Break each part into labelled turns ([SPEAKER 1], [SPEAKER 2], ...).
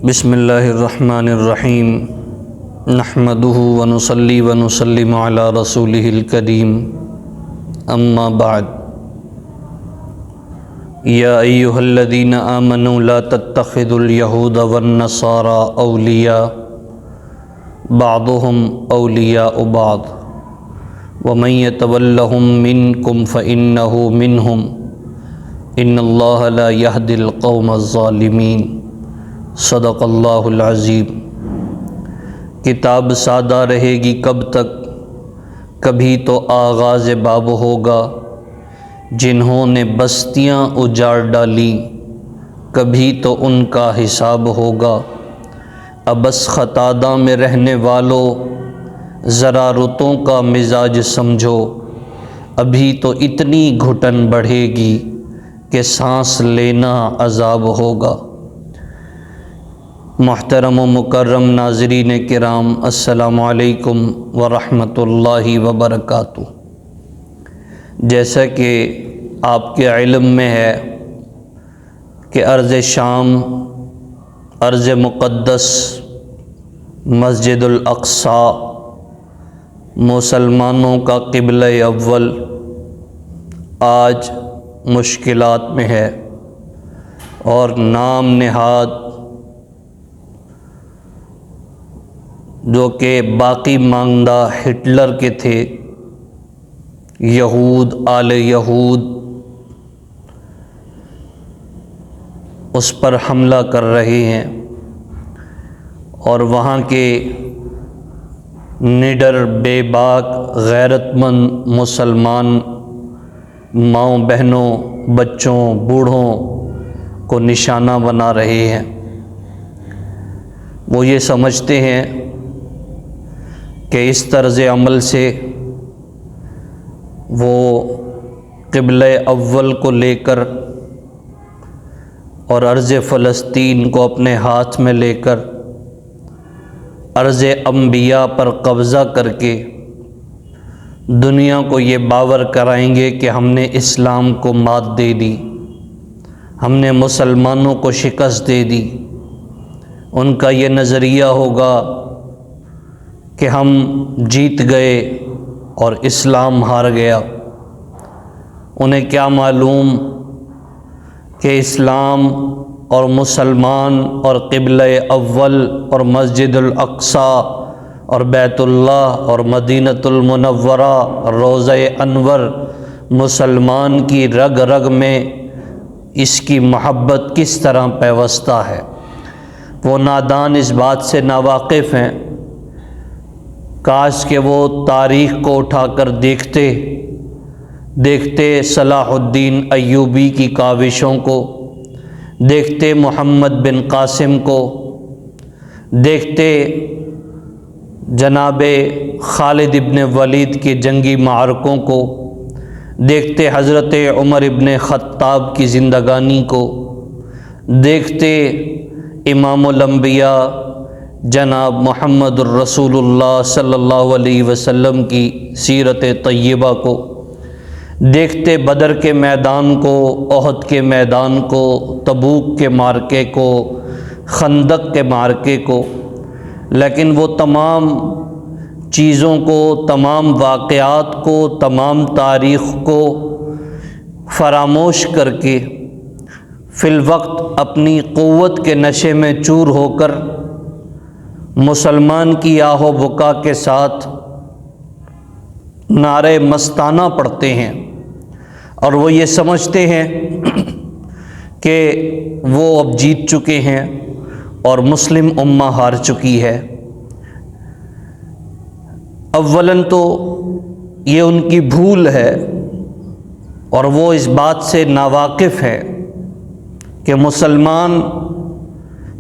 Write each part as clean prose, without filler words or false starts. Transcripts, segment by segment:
[SPEAKER 1] بسم اللہ الرحمن الرحیم نحمدہ ونصلی ونسلم علی رسولہ الکریم اما بعد یا ایہا الذین آمنوا لا تتخذوا اليہود والنصارى اولیاء بعضهم اولیاء بعض ومن یتولہم منکم فإنہ منہم ان اللہ لا یہدی القوم الظالمین۔ صدق اللہ العظیم۔ کتاب سادہ رہے گی کب تک، کبھی تو آغاز باب ہوگا جنہوں نے بستیاں اجاڑ ڈالی، کبھی تو ان کا حساب ہوگا۔ ابس خطادہ میں رہنے والوں ذرا رتوں کا مزاج سمجھو، ابھی تو اتنی گھٹن بڑھے گی کہ سانس لینا عذاب ہوگا۔ محترم و مکرم ناظرین کرام، السلام علیکم ورحمۃ اللہ وبرکاتہ۔ جیسا کہ آپ کے علم میں ہے کہ ارض شام، ارض مقدس، مسجد الاقصی مسلمانوں کا قبلہ اول آج مشکلات میں ہے، اور نام نہاد جو کہ باقی ماندہ ہٹلر کے تھے، یہود، آل یہود، اس پر حملہ کر رہے ہیں، اور وہاں کے نڈر، بے باک، غیرت مند مسلمان ماؤں بہنوں، بچوں، بوڑھوں کو نشانہ بنا رہے ہیں۔ وہ یہ سمجھتے ہیں کہ اس طرز عمل سے وہ قبلہ اول کو لے کر اور ارض فلسطین کو اپنے ہاتھ میں لے کر ارض انبیاء پر قبضہ کر کے دنیا کو یہ باور کرائیں گے کہ ہم نے اسلام کو مات دے دی، ہم نے مسلمانوں کو شکست دے دی۔ ان کا یہ نظریہ ہوگا کہ ہم جیت گئے اور اسلام ہار گیا۔ انہیں کیا معلوم کہ اسلام اور مسلمان اور قبلہ اول اور مسجد الاقصی اور بیت اللہ اور مدینۃ المنورہ اور روضہ انور مسلمان کی رگ رگ میں اس کی محبت کس طرح پیوستہ ہے۔ وہ نادان اس بات سے ناواقف ہیں۔ کاش کہ وہ تاریخ کو اٹھا کر دیکھتے صلاح الدین ایوبی کی کاوشوں کو، دیکھتے محمد بن قاسم کو، دیکھتے جناب خالد ابن ولید کے جنگی معرکوں کو، دیکھتے حضرت عمر ابن خطاب کی زندگانی کو، دیکھتے امام الانبیاء جناب محمد الرسول اللہ صلی اللہ علیہ وسلم کی سیرت طیبہ کو، دیکھتے بدر کے میدان کو، احد کے میدان کو، تبوک کے معرکے کو، خندق کے معرکے کو۔ لیکن وہ تمام چیزوں کو، تمام واقعات کو، تمام تاریخ کو فراموش کر کے فی الوقت اپنی قوت کے نشے میں چور ہو کر مسلمان کی آہ و بکا کے ساتھ نعرے مستانہ پڑھتے ہیں، اور وہ یہ سمجھتے ہیں کہ وہ اب جیت چکے ہیں اور مسلم امہ ہار چکی ہے۔ اولاً تو یہ ان کی بھول ہے، اور وہ اس بات سے ناواقف ہے کہ مسلمان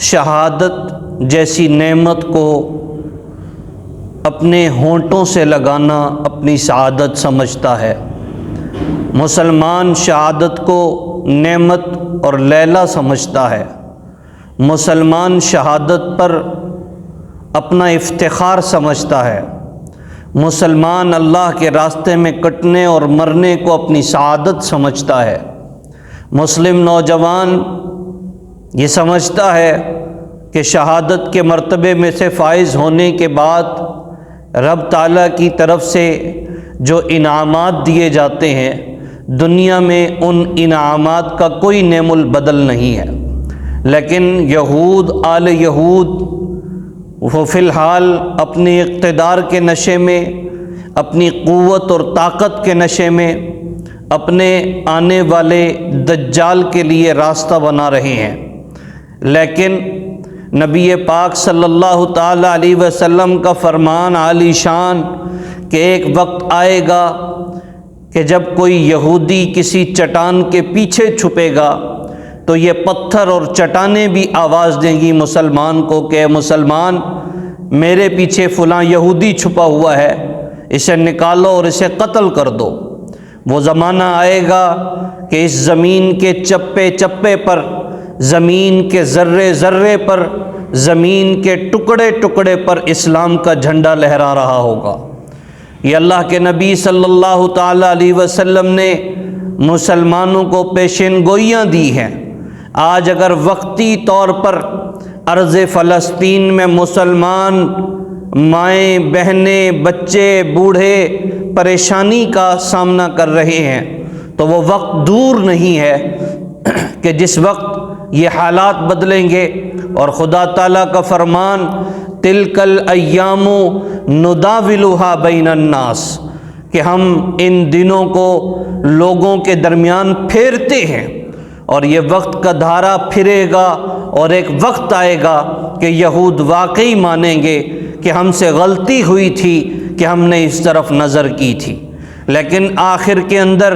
[SPEAKER 1] شہادت جیسی نعمت کو اپنے ہونٹوں سے لگانا اپنی سعادت سمجھتا ہے۔ مسلمان شہادت کو نعمت اور لیلہ سمجھتا ہے۔ مسلمان شہادت پر اپنا افتخار سمجھتا ہے۔ مسلمان اللہ کے راستے میں کٹنے اور مرنے کو اپنی سعادت سمجھتا ہے۔ مسلم نوجوان یہ سمجھتا ہے کہ شہادت کے مرتبے میں سے فائز ہونے کے بعد رب تعالیٰ کی طرف سے جو انعامات دیے جاتے ہیں، دنیا میں ان انعامات کا کوئی نعم البدل نہیں ہے، لیکن یہود، آل یہود، وہ فی الحال اپنے اقتدار کے نشے میں، اپنی قوت اور طاقت کے نشے میں، اپنے آنے والے دجال کے لیے راستہ بنا رہے ہیں، لیکن نبی پاک صلی اللہ تعالی علیہ وسلم کا فرمان عالی شان کہ ایک وقت آئے گا کہ جب کوئی یہودی کسی چٹان کے پیچھے چھپے گا تو یہ پتھر اور چٹانیں بھی آواز دیں گی مسلمان کو کہ اے مسلمان، میرے پیچھے فلاں یہودی چھپا ہوا ہے، اسے نکالو اور اسے قتل کر دو۔ وہ زمانہ آئے گا کہ اس زمین کے چپے چپے پر، زمین کے ذرے ذرے پر، زمین کے ٹکڑے ٹکڑے پر اسلام کا جھنڈا لہرا رہا ہوگا۔ یہ اللہ کے نبی صلی اللہ تعالی علیہ وسلم نے مسلمانوں کو پیشین گوئیاں دی ہیں۔ آج اگر وقتی طور پر ارض فلسطین میں مسلمان مائیں، بہنیں، بچے، بوڑھے پریشانی کا سامنا کر رہے ہیں تو وہ وقت دور نہیں ہے کہ جس وقت یہ حالات بدلیں گے، اور خدا تعالیٰ کا فرمان تلک الایام نداولها بین الناس کہ ہم ان دنوں کو لوگوں کے درمیان پھیرتے ہیں، اور یہ وقت کا دھارا پھرے گا، اور ایک وقت آئے گا کہ یہود واقعی مانیں گے کہ ہم سے غلطی ہوئی تھی کہ ہم نے اس طرف نظر کی تھی۔ لیکن آخر کے اندر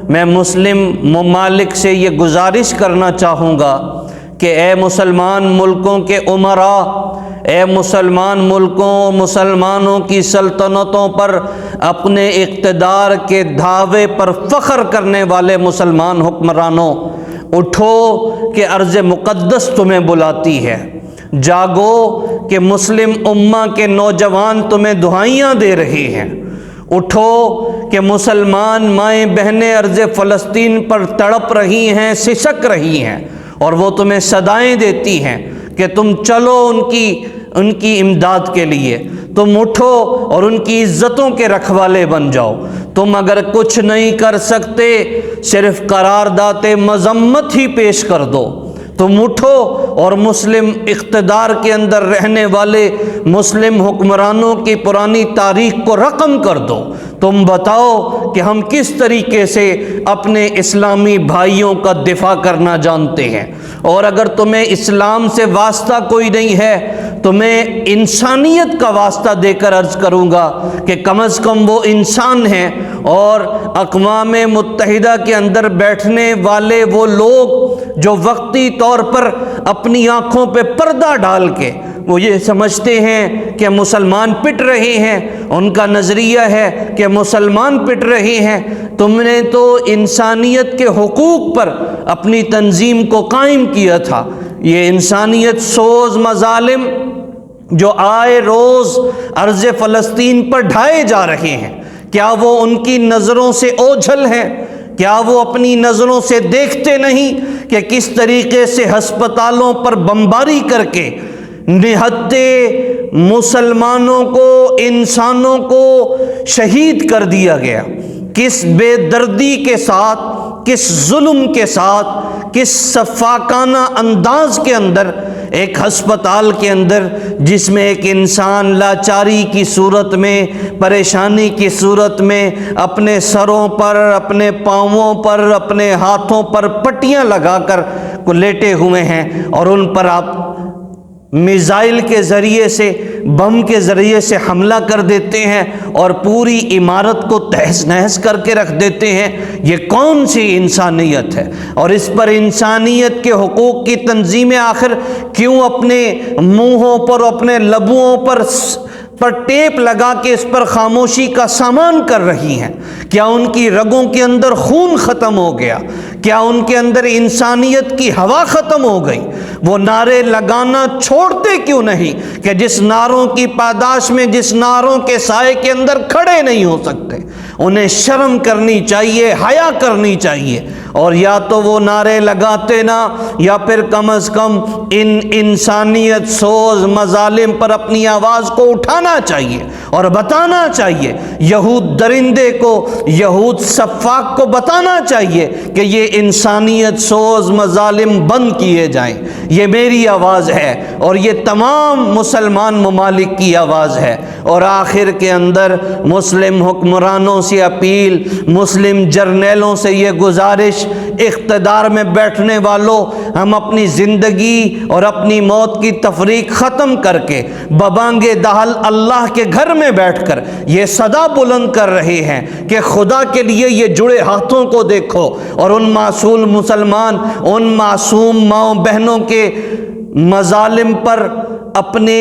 [SPEAKER 1] میں مسلم ممالک سے یہ گزارش کرنا چاہوں گا کہ اے مسلمان ملکوں کے امراء، اے مسلمان ملکوں، مسلمانوں کی سلطنتوں پر اپنے اقتدار کے دعوے پر فخر کرنے والے مسلمان حکمرانوں، اٹھو کہ ارض مقدس تمہیں بلاتی ہے، جاگو کہ مسلم امہ کے نوجوان تمہیں دعائیاں دے رہے ہیں، اٹھو کہ مسلمان مائیں بہنیں ارض فلسطین پر تڑپ رہی ہیں، سسک رہی ہیں، اور وہ تمہیں صدائیں دیتی ہیں کہ تم چلو ان کی امداد کے لیے، تم اٹھو اور ان کی عزتوں کے رکھوالے بن جاؤ۔ تم اگر کچھ نہیں کر سکتے، صرف قرارداد مذمت ہی پیش کر دو۔ تم اٹھو اور مسلم اقتدار کے اندر رہنے والے مسلم حکمرانوں کی پرانی تاریخ کو رقم کر دو۔ تم بتاؤ کہ ہم کس طریقے سے اپنے اسلامی بھائیوں کا دفاع کرنا جانتے ہیں، اور اگر تمہیں اسلام سے واسطہ کوئی نہیں ہے تو میں انسانیت کا واسطہ دے کر عرض کروں گا کہ کم از کم وہ انسان ہیں، اور اقوام متحدہ کے اندر بیٹھنے والے وہ لوگ جو وقتی طور پر اپنی آنکھوں پہ پردہ ڈال کے وہ یہ سمجھتے ہیں کہ مسلمان پٹ رہے ہیں، ان کا نظریہ ہے کہ مسلمان پٹ رہے ہیں، تم نے تو انسانیت کے حقوق پر اپنی تنظیم کو قائم کیا تھا۔ یہ انسانیت سوز مظالم جو آئے روز ارض فلسطین پر ڈھائے جا رہے ہیں، کیا وہ ان کی نظروں سے اوجھل ہیں؟ کیا وہ اپنی نظروں سے دیکھتے نہیں کہ کس طریقے سے ہسپتالوں پر بمباری کر کے نہتے مسلمانوں کو، انسانوں کو شہید کر دیا گیا؟ کس بے دردی کے ساتھ، کس ظلم کے ساتھ، کس سفاکانہ انداز کے اندر ایک ہسپتال کے اندر جس میں ایک انسان لاچاری کی صورت میں، پریشانی کی صورت میں اپنے سروں پر، اپنے پاؤں پر، اپنے ہاتھوں پر پٹیاں لگا کر لیٹے ہوئے ہیں، اور ان پر آپ میزائل کے ذریعے سے، بم کے ذریعے سے حملہ کر دیتے ہیں اور پوری عمارت کو تہس نہس کر کے رکھ دیتے ہیں۔ یہ کون سی انسانیت ہے؟ اور اس پر انسانیت کے حقوق کی تنظیمیں آخر کیوں اپنے منہوں پر، اپنے لبوں پر ٹیپ لگا کے اس پر خاموشی کا سامان کر رہی ہیں؟ کیا ان کی رگوں کے اندر خون ختم ہو گیا؟ کیا ان کے اندر انسانیت کی ہوا ختم ہو گئی؟ وہ نعرے لگانا چھوڑتے کیوں نہیں کہ جس نعروں کی پاداش میں، جس نعروں کے سائے کے اندر کھڑے نہیں ہو سکتے؟ انہیں شرم کرنی چاہیے، حیا کرنی چاہیے، اور یا تو وہ نعرے لگاتے نا، یا پھر کم از کم ان انسانیت سوز مظالم پر اپنی آواز کو اٹھانا چاہیے اور بتانا چاہیے، یہود درندے کو، یہود سفاک کو بتانا چاہیے کہ یہ انسانیت سوز مظالم بند کیے جائیں۔ یہ میری آواز ہے اور یہ تمام مسلمان ممالک کی آواز ہے۔ اور آخر کے اندر مسلم حکمرانوں سے اپیل، مسلم جرنیلوں سے یہ گزارش، اقتدار میں بیٹھنے والوں، ہم اپنی زندگی اور اپنی موت کی تفریق ختم کر کے ببانگ دہل اللہ کے گھر میں بیٹھ کر یہ صدا بلند کر رہے ہیں کہ خدا کے لیے یہ جڑے ہاتھوں کو دیکھو، اور ان معصوم مسلمان، ان معصوم ماؤں بہنوں کے مظالم پر اپنے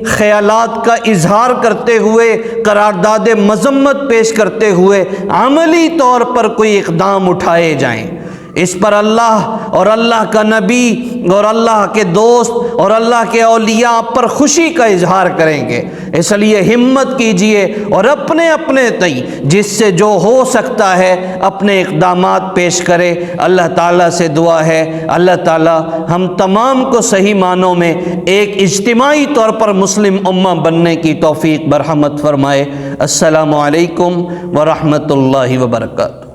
[SPEAKER 1] خیالات کا اظہار کرتے ہوئے، قرارداد مذمت پیش کرتے ہوئے عملی طور پر کوئی اقدام اٹھائے جائیں۔ اس پر اللہ اور اللہ کا نبی اور اللہ کے دوست اور اللہ کے اولیاء پر خوشی کا اظہار کریں گے۔ اس لیے ہمت کیجئے اور اپنے اپنے تئیں جس سے جو ہو سکتا ہے اپنے اقدامات پیش کرے۔ اللہ تعالیٰ سے دعا ہے اللہ تعالیٰ ہم تمام کو صحیح معنوں میں ایک اجتماعی طور پر مسلم امہ بننے کی توفیق برحمت فرمائے۔ السلام علیکم ورحمۃ اللہ وبرکاتہ۔